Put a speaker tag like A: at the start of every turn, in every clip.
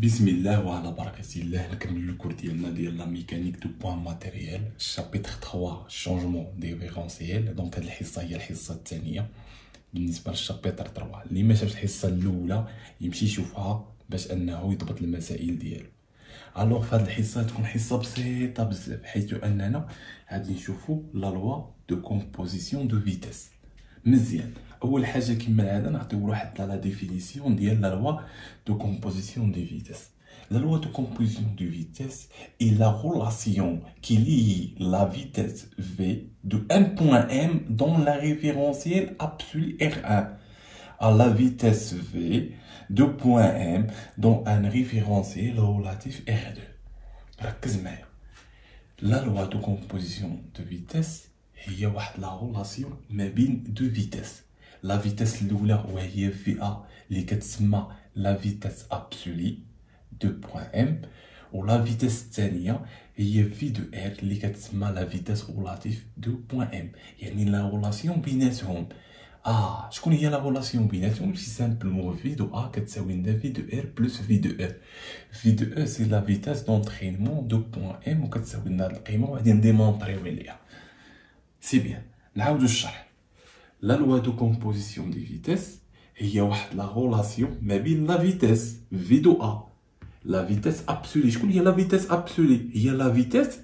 A: بسم الله وعلى بركة الله نكمل الكور ديالنا ديال لا ميكانيك دو بوان ماتيريال شابيتر 3 شونجمون ديفيرونسييل. دونك هاد الحصه هي الحصه الثانيه بالنسبه للشابيتر 3. اللي ما شافش الحصه الاولى يمشي يشوفها باش انه يضبط المسائل ديالو. الوغ في هاد الحصه تكون حصه بسيطه بزاف، حيث اننا غادي نشوفوا لا لوا دو كومبوزيسيون دو فيتيس. مزيان، اول حاجه كما العاده نعطيو واحد لا ديفينيسيون ديال لا لوا دو كومبوزيسيون دو فيتيس. La loi de composition de vitesse est la relation qui lie la vitesse V de un point M dans la référentielle absolue R1 à la vitesse V de point M dans un référentiel relatif R2. ركز معايا. La loi de composition de vitesse هي واحد لا relation ما بين دو فيتيس. لا فيتيس الاولى وهي في ا اللي كتسمى لا فيتيس ابسولي دو بوان ام، ولا فيتيس الثانيه هي في دو ار اللي كتسمى لا فيتيس ريلاتيف دو بوان ام. يعني لا ريلاسيون بيناتهم. شكون هي لا ريلاسيون بيناتهم؟ سي سامبلومون في دو ا كتساوي لنا في دو ار بلس في دو ار. في دو ار سي لا فيتيس دونطرينمون دو بوان ام وكتساوي لنا هاد القيمه وغادي نديمونطريو عليها. سي بيان، نعاودو الشرح. لا لوا دو كومبوزيسيون دي فيتيس هي واحد لا ريلاسيون ما بين لا فيتيس في دو ا لا فيتيس ابسولي. شكون هي لا فيتيس ابسولي؟ هي لا فيتيس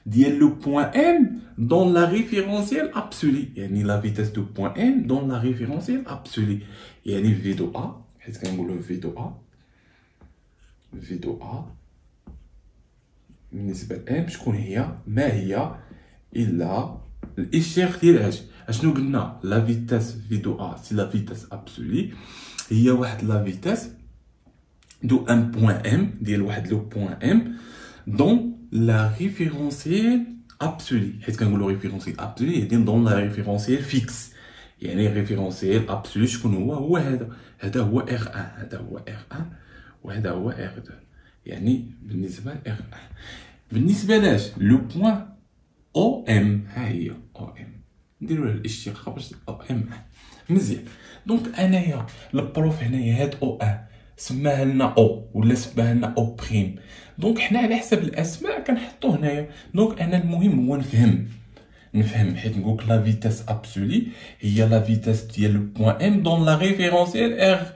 A: ديال لو بوان ام دون لا ريفيرونسيال ابسولي. يعني لا فيتيس دو بوان ام دون لا ريفيرونسيال ابسولي. يعني في دو ا، حيت كنقولو في دو ا، في دو ا بالنسبه لام شكون هي؟ ما هي الا الاشتراك ديال اش؟ اشنو قلنا؟ لا فيتيس في دو ا سي لا فيتيس ابسولي، هي واحد لا فيتيس دو ان بوان ام ديال واحد لو بوان ام دون لا ريفيرونسيال ابسولي. حيت كنقولوا ريفيرونسيال ابسولي يعني دون لا ريفيرونسيال فيكس. يعني ريفيرونسيال ابسولي شكون هو؟ هو هذا هو ار 1، هذا هو ار 1 وهذا هو ار 2. يعني بالنسبه ل ار 1 بالنسبه لاش لو بوان او ام، ها هي او ام نديرو لها الاشتقاق باش او ام. مزيان، دونك انايا البروف هنايا هاد او ان سماها لنا او ولا سماها لنا او بريم. دونك حنا على حسب الاسماء كنحطو هنايا. دونك انا المهم هو نفهم حيت نقولك لا فيتاس ابسولي هي لا فيتاس ديال لو بوان ام دون لا ريفيرونسيال ار.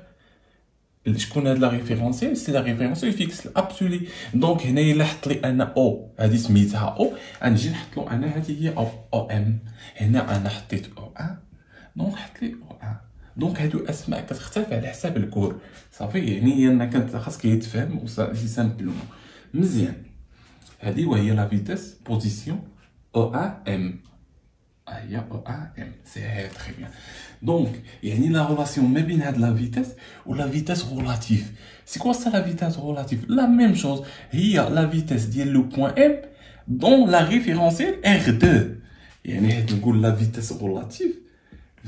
A: شكون هاد لا ريفيرونسيال؟ سي لا ريفيرونسيال فيكس الابسولي. دونك هنايا الا حط لي انا او هادي سميتها او، غنجي نحط له انا هادي هي او ام. هنا انا حطيت او ان دونك حط لي او ان. دونك هادو اسماء كتختلف على حساب الكور. صافي، يعني هي انا كانت خاصك يتفهم سي سامبلومون. مزيان، هادي وهي لا فيتيس بوزيسيون او ان ام. هي او ان ام سي تري بيان. دونك يعني لا ريلاسيون ما بين هاد لا فيتيس و لا فيتيس ريلاتيف. سي كوا سا لا فيتيس ريلاتيف؟ لا ميم شوز، هي لا فيتيس ديال لو بوان ام دون لا ريفيرونسيال ار 2. يعني حيت نقول لا فيتيس ريلاتيف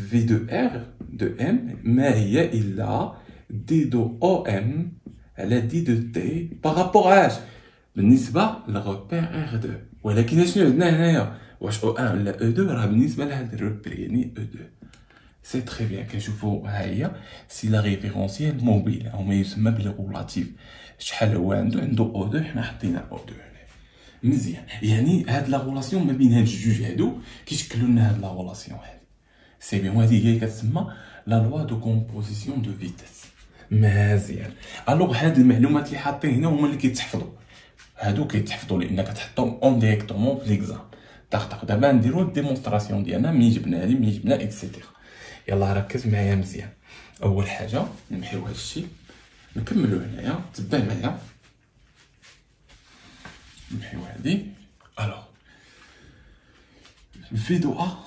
A: في دو ار دو ام ما هي الا دي دو او ام على دي دو تي بارابور اش بالنسبه للغوبير ار 2. ولكن شنو عندنا هنايا؟ واش او 1 ولا او 2 راه بالنسبه لهاد الروبير يعني او 2. سي تري بيان. كنشوفو ها هي سي لا ريفيرونسيال موبيل او ما يسمى بالريلاتيف. شحال هو عنده او 2، حنا حطينا او 2 هنا. مزيان، يعني هاد لا ريلاسيون ما بين هاد الجوج هادو كيشكلوا لنا هاد لا ريلاسيون هادي. سي بيان، وهادي هي كتسمى لا لوا دو كومبوزيسيون دو فيتيس. مزيان، الوغ هاد المعلومات اللي حاطين هنا هما اللي كيتحفظوا. هادو كيتحفظوا لان كتحطهم اون ديريكتومون في ليكزام. طق دابا نديرو الديمونستراسيون ديالنا منين جبنا اكسيتيرا. يلا ركز معايا مزيان. اول حاجه نمحيو هادشي نكملو هنايا، تبع معايا نمحيو هادي. الوغ في دو ا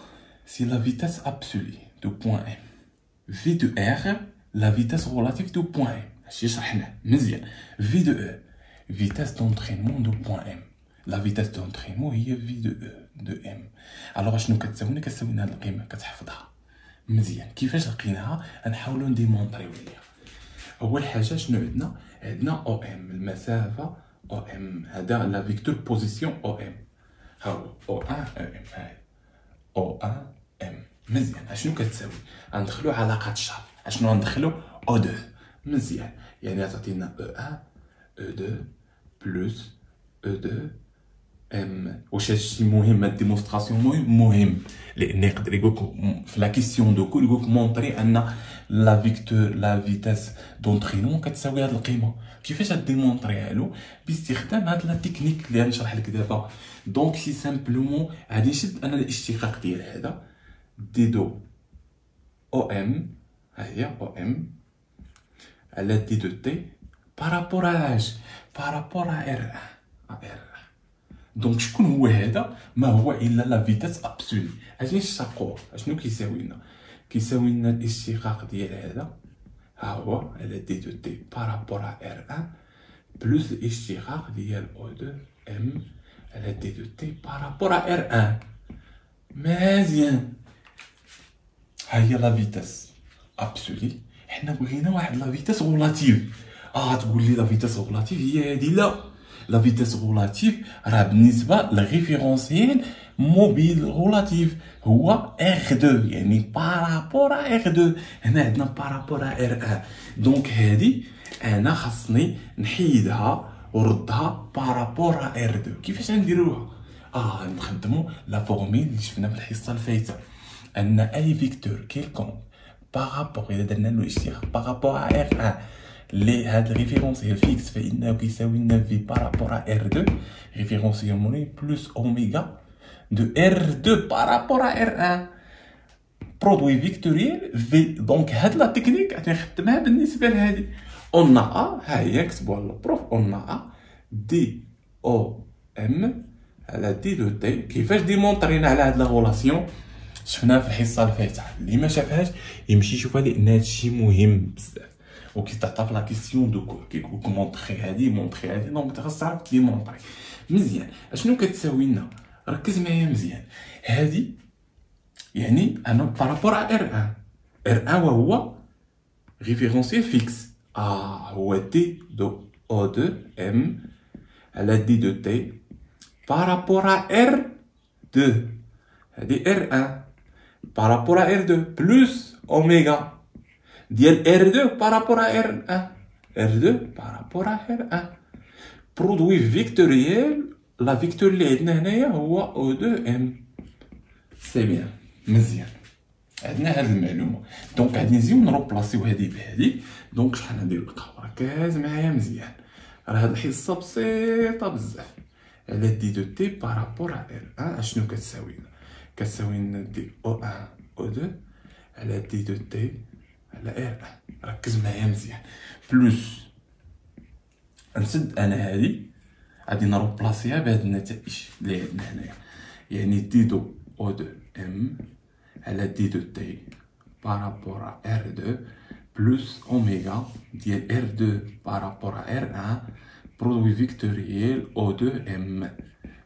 A: سي لا فيتاس ابسولي دو بوان ام. في دو ار لا فيتاس ريلاتيف دو بوان ام. هادشي شرحناه مزيان. في دو او فيتاس دونطرينمون دو بوان ام. لا فيتاس دونطرينمون هي في دو او دو ام. الوغ شنو كتساوينا؟ كتساوينا هاد القيمه كتحفظها مزيان. كيفاش لقيناها؟ غنحاولو نديمونطريو عليها. اول حاجه شنو عندنا او ام المسافه او ام. هذا لا فيكتور بوزيسيون او ام. ها هو او 1 ام. هاي او 1 ام. مزيان، اشنو كتساوي؟ غندخلو علاقه الشرط. اشنو غندخلو؟ او 2. مزيان، يعني تعطينا او 1 E2 plus E2 M. واش هادشي مهم؟ هاد ديمونستراسيون مهم لان يقدر يقولك في لا كيسيون دو كول يقولك مونطري ان لا فيتاس دونطرينمون كتساوي هاد القيمه. كيفاش غاديمونطريها له؟ باستخدام هاد لا تكنيك اللي غنشرح لك دابا. دونك سي سامبلومون غادي نشد انا الاشتقاق ديال هذا دي دو او ام، ها هي او ام على دي دو تي بارابور اش بارابور ار ار. دونك شكون هو هذا؟ ما هو الا لا فيتاس ابسولي. اجي نشتقوه اشنو كيساوي لنا؟ كيساوي لنا الاشتقاق ديال هذا ها هو على دي دو تي بارابور ار ان بلس الاشتقاق ديال او دو ام على دي دو تي بارابور ار ان. مزيان، ها هي لا فيتاس ابسولي. حنا بغينا واحد لا فيتاس غولاتيف. تقول لي لا فيتاس غولاتيف هي هادي؟ لا، لا فيتاس غولاتيف راه بالنسبه للريفيرونسيال موبيل غولاتيف هو R2، يعني بارابور R2. هنا عندنا بارابور R1. دونك هادي انا خاصني نحيدها وردها بارابور R2. كيفاش غنديروها؟ نخدموا لا فورميل اللي شفنا في الحصه الفايته، ان اي فيكتور كيلكون بارابور اذا درنا له اشتقاق بارابور R1 لي هاد الريفيرونسيال فيكس فانه كيساوي لنا في بارابور R2 ريفيرونسيال موني بلس اوميغا دو R2 بارابور R1 برودوي فيكتوريال في. دونك هاد لا تكنيك غادي نخدمها بالنسبه لهادي. اون ها هي كتبوها البروف، اون دي او ام على دي دو تي. كيفاش ديمونطرينا على هاد لا غولاسيون؟ شفناها في الحصه الفايته. اللي ما شافهاش يمشي يشوفها لان هادشي مهم بزاف. وكيتعطى في لا كيسيون دو كول كيقولك مونطري هادي مونطري هادي. دونك خاص تعرف ديمونطري مزيان. اشنو كتساوي لنا؟ ركز معايا مزيان. هادي يعني انا بارابور ار ان، ار ان وهو ريفيرونسيال فيكس هو دي دو او دو ام على دي دو تي بارابور ار 2. هادي ار ان بارابور ار 2 بلس اوميغا ديال R2 بارابور R1 R2 بارابور R1 برودوي فيكتوريال. لا فيكتور اللي عندنا هنايا هو O2M. سي بيان، مزيان، عندنا هاد المعلومه. دونك غادي نزيدو نروبلاسيو هادي بهادي. دونك شحال ندير القهوه؟ ركز معايا مزيان، راه هاد الحصه بسيطه بزاف. على دي دو تي بارابور R1 اشنو كتساوي لنا؟ كتساوي لنا دي O1 O2 على دي دو تي على R1. ركز معايا مزيان بلوس نسد انا هادي غادي نروبلاسيها بهاد النتائج اللي عندنا هنايا، يعني دي دو او دو ام على دي دو تي بارابور R2 بلس اوميغا ديال R2 بارابور R1 برودوي فيكتوريال O2M.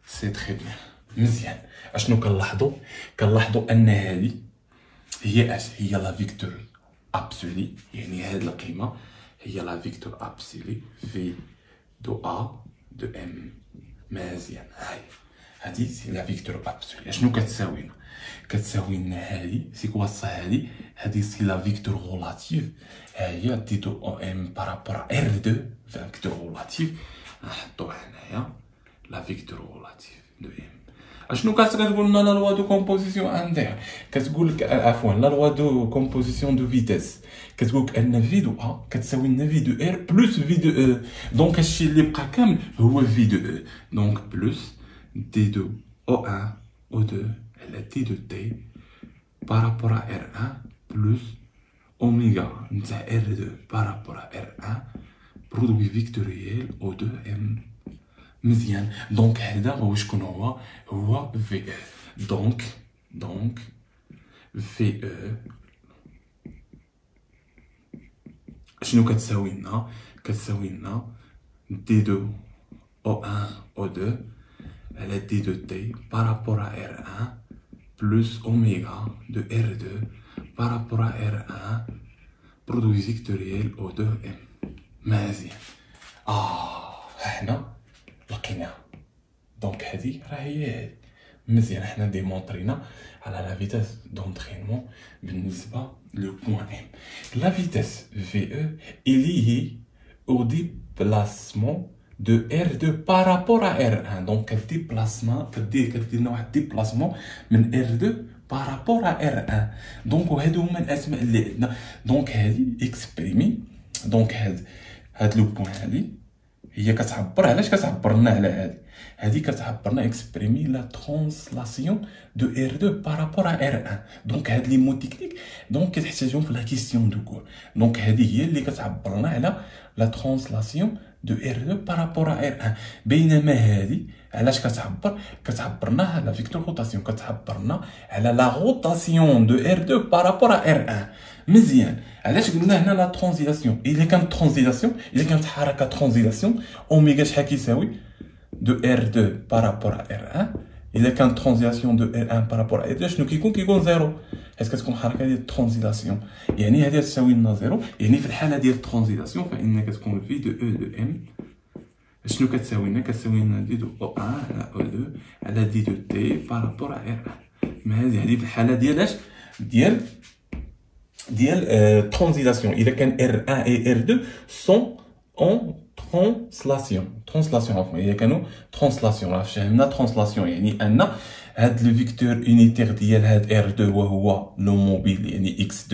A: سي تري بيان، مزيان. اشنو كنلاحظوا ان هادي هي اش هي لا فيكتور ابسولي، يعني هاد القيمه هي لا فيكتور ابسولي في دو ا دو ام. مزيان، هادي سي لا فيكتور ابسولي. اشنو كتساوي لنا؟ كتساوي لنا هادي سي كوا صا هادي سي لا فيكتور غولاتيف. ها هي دي دو او ام بارابور ار 2 فيكتور غولاتيف. نحطوها هنايا لا فيكتور غولاتيف دو ام. اشنو كتقول لنا لا لوا دو كومبوزيسيون اندير؟ كتقول لك عفوا لا لوا دو كومبوزيسيون دو فيتيس كتقول لك ان في دو ا كتساوي لنا في دو ار بلس في دو او. دونك هادشي اللي بقى كامل هو في دو او. دونك بلس دي دو او 1 او 2 على دي دو تي بارابور ار 1 بلس اوميغا نتاع ار 2 بارابور ار 1 برودوي فيكتوريال او 2 ام. مزيان. دونك هذا هو شكون هو في او. دونك في او شنو كتساوي لنا؟ كتساوي لنا دي دو او 1 او 2 على دي دو تي بارابور ار 1 بلس اوميغا دو ار 2 بارابور ار 1 برودوي فيكتوريال او 2 ام. مزيان. هنا لقيناها. دونك هادي راه هي هادي. مزيان، حنا ديمونطرينا على لا فيتاس دونطرينمون بالنسبه لو بوين ام. لا فيتاس في او اللي هي au déplacement de R2 par rapport à R1. Donc, le déplacement, كدير واحد déplacement من R2 par rapport à R1. Donc, وهادو هما الأسماء اللي عندنا. Donc, هادي إكسبريمي. Donc, هاد لو بوان هادي هي كتعبر علاش كتعبر لنا على هادي كتعبرنا اكسبريمي لا ترانسلاسيون دو R2 بارابور ا R1. دونك هاد لي مو تكنيك دونك كتحتاجهم في لا كيسيون دو كور. دونك هادي هي اللي كتعبر لنا على لا ترانسلاسيون دو R2 بارابور ا R1. بينما هادي علاش كتعبرنا على فيكتور روتاسيون، كتعبرنا على لا روتاسيون دو R2 بارابور ا R1. مزيان. علاش قلنا هنا لا ترانزيلاسيون؟ الا كانت ترانزيلاسيون، الا كانت حركه ترانزيلاسيون، اوميغا شحال كيساوي دو R2 بارابور ا R1. الا كانت ترانزيلاسيون دو R1 بارابور ا R2 شنو كيكون زيرو، حيت كتكون حركه ديال الترانزيلاسيون. يعني هذه تساوي لنا زيرو. يعني في الحاله ديال الترانزيلاسيون فان كتكون في دو او دو ام شنو كتساوي لنا؟ كتساوي لنا دي دو او 1 على او 2 على دي دو تي بارابور ا R1. ما هذه في الحاله ديال ديال translation. Il y a R1 et R2 sont en translation. Il y a qu'un translation. Là, فهمنا translation. يعني أن هاد le vecteur unitaire ديال هاد R2 وهو le mobile يعني x2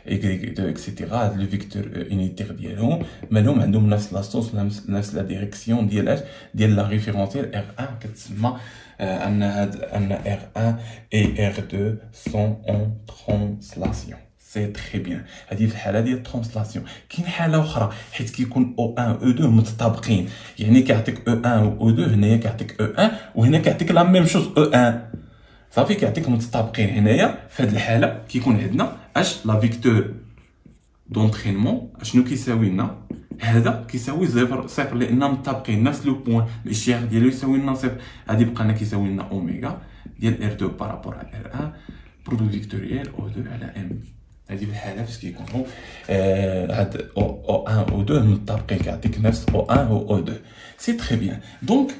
A: y2 etc. هاد le vecteur unitaire ديالهم مالهم عندهم نفس لا سونس نفس لا ديريكسيون ديال لا ريفيرونسيال R1 كتسمى أن R1 et R2 sont en translation. سي تري بيان. هذه في الحاله ديال الترانسلاسيون. كاين حاله اخرى حيت كيكون او 1 او 2 متطابقين، يعني كيعطيك او 1 و او 2 هنايا كيعطيك او 1 وهنا كيعطيك لا ميم شوز او 1 صافي كيعطيك متطابقين. هنايا في هذه الحاله كيكون عندنا اش لا فيكتور دونترينمون شنو كيساوي لنا؟ هذا كيساوي صفر لان متطابقين نفس لو بوين الاشتراك ديالو يساوي لنا صفر. غادي يبقى لنا كيساوي لنا اوميغا ديال R2 بارابور على R1 برودو فيكتوريال O2 على ام. هذه في الحاله فاش كيكونوا هاد او 1 او 2 متطابقين كيعطيك نفس او 1 و او 2. سي تري بيان. دونك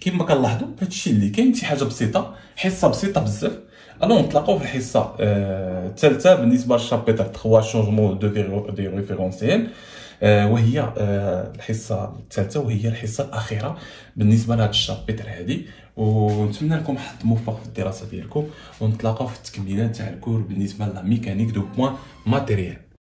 A: كيما كنلاحظوا هادشي اللي كاين شي حاجه بسيطه، حصه بسيطه بزاف. الو نتلاقاو في الحصه الثالثه بالنسبه للشابيتر 3 شونجمون دو ريفيرونسيال، وهي الحصه الثالثه وهي الحصه الاخيره بالنسبه لهاد الشابيتر هادي. ونتمنى لكم حظ موفق في الدراسه ديالكم، ونتلاقاو في التكميله تاع الكور بالنسبه لا ميكانيك دو بوين ماتيريال.